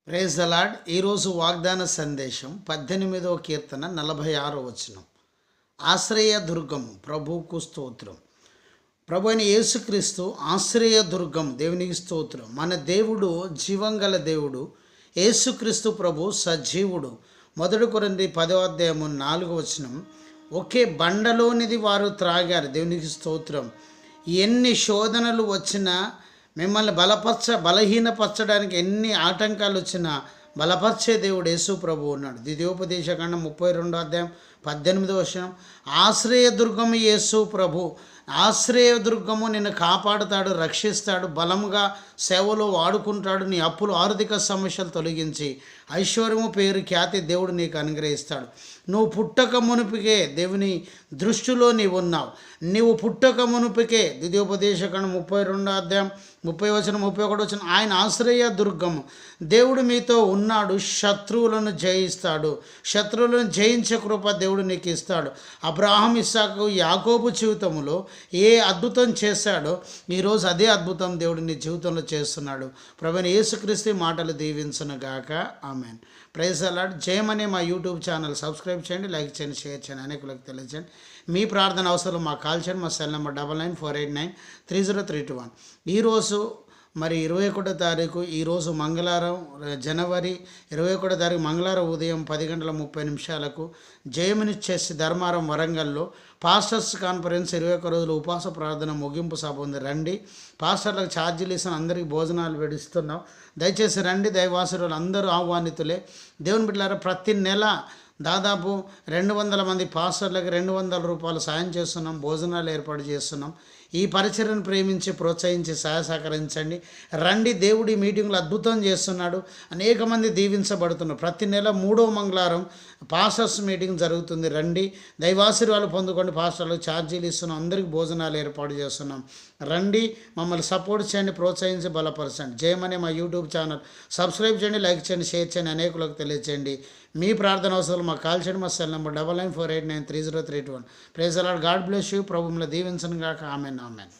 Praise the lord. ఈరోజు వాగ్దాన సందేశం 18వ కీర్తన 46వ వచనం. ఆశ్రయ దుర్గము, ప్రభువుకు స్తోత్రం. ప్రభు అయిన యేసుక్రీస్తు ఆశ్రయ దుర్గం, దేవునికి స్తోత్రం. మన దేవుడు జీవం గల దేవుడు. యేసుక్రీస్తు ప్రభు సజీవుడు. 1 కొరింథీ 10వ అధ్యాయము 4వ వచనం. ఒకే బండలోనిది వారు త్రాగారు, దేవునికి స్తోత్రం. ఎన్ని శోధనలు వచ్చినా, మిమ్మల్ని బలహీనపరచడానికి ఎన్ని ఆటంకాలు వచ్చినా బలపరిచే దేవుడు యేసు ప్రభు ఉన్నాడు. ద్వితీయోపదేశకాండం 32వ అధ్యాయం 18వ వచనం. ఆశ్రయదుర్గము యేసు ప్రభు. ఆశ్రయదుర్గము నిన్ను కాపాడుతాడు, రక్షిస్తాడు, బలముగా సేవలో వాడుకుంటాడు. నీ అప్పులు, ఆర్థిక సమస్యలు తొలగించి ఐశ్వర్యము, పేరు, ఖ్యాతి దేవుడు నీకు అనుగ్రహిస్తాడు. నువ్వు పుట్టక మునుపుకే దేవుని దృష్టిలో నీవు ఉన్నావు. నీవు పుట్టక మునుపుకే ద్వితీయోపదేశకాండం 32వ అధ్యాయం 30 వచనం 31 వచనం. ఆయన ఆశ్రయ దుర్గము. దేవుడు మీతో ఉన్నాడు. శత్రువులను జయిస్తాడు. శత్రువులను జయించే కృప దేవుడు నీకు ఇస్తాడు. అబ్రాహాం, ఇస్సాకు, యాకోబు జీవితంలో ఏ అద్భుతం చేశాడో ఈరోజు అదే అద్భుతం దేవుడు నీ జీవితంలో చేస్తున్నాడు. ప్రభువైన యేసుక్రీస్తు మాటలు దీవించును గాక. ఆమెన్. Praise the lord. జయమనే మా యూట్యూబ్ ఛానల్ సబ్స్క్రైబ్ చేయండి, లైక్ చేయండి, షేర్ చేయండి, అనేకులకు తెలియజేయండి. మీ ప్రార్థన అవసరం మాకు కాల్ చేయండి. మా సెల్ నెంబర్ 9948930321. ఈరోజు 21వ తారీఖు, ఈరోజు మంగళవారం, జనవరి 21వ తారీఖు మంగళవారం ఉదయం 10:30 జయమునిచ్చేసి ధర్మారం వరంగల్లో పాస్టర్స్ కాన్ఫరెన్స్ 21 రోజులు ఉపవాస ప్రార్థన ముగింపు సభ ఉంది. రండి. పాస్టర్లకు ఛార్జీలు ఇస్తాను, అందరికీ భోజనాలు పెడిస్తున్నాం. దయచేసి రండి. దైవాసురులు అందరూ ఆహ్వానితులే. దేవుని బిడ్డలారా, ప్రతి నెల దాదాపు 200 మంది పాస్టర్లకు 200 రూపాయలు సాయం చేస్తున్నాం, భోజనాలు ఏర్పాటు చేస్తున్నాం. ఈ పరిచర్యను ప్రేమించి, ప్రోత్సహించి సహకరించండి. రండి. దేవుడి మీటింగ్లో అద్భుతం చేస్తున్నాడు. అనేక మంది దీవించబడుతున్నారు. ప్రతి నెల 3వ మంగళవారం పాస్టర్స్ మీటింగ్ జరుగుతుంది. రండి. దైవాశీర్వాదాలు పొందుకోండి. పాస్టర్లకు ఛార్జీలు ఇస్తున్నాం, అందరికీ భోజనాలు ఏర్పాటు చేస్తున్నాం. రండి. మమ్మల్ని సపోర్ట్ చేయండి, ప్రోత్సహించి బలపరచండి. జయమనే మా యూట్యూబ్ ఛానల్ సబ్స్క్రైబ్ చేయండి, లైక్ చేయండి, షేర్ చేయండి, అనేకులకు తెలియచేయండి. మీ ప్రార్థన అవసరాలు మాకు కాల్ చేయండి. మా cell number 9948930321. Praise the lord. God bless you. ప్రభువును దీవించను గాక. ఆమెన్. ఆమెన్.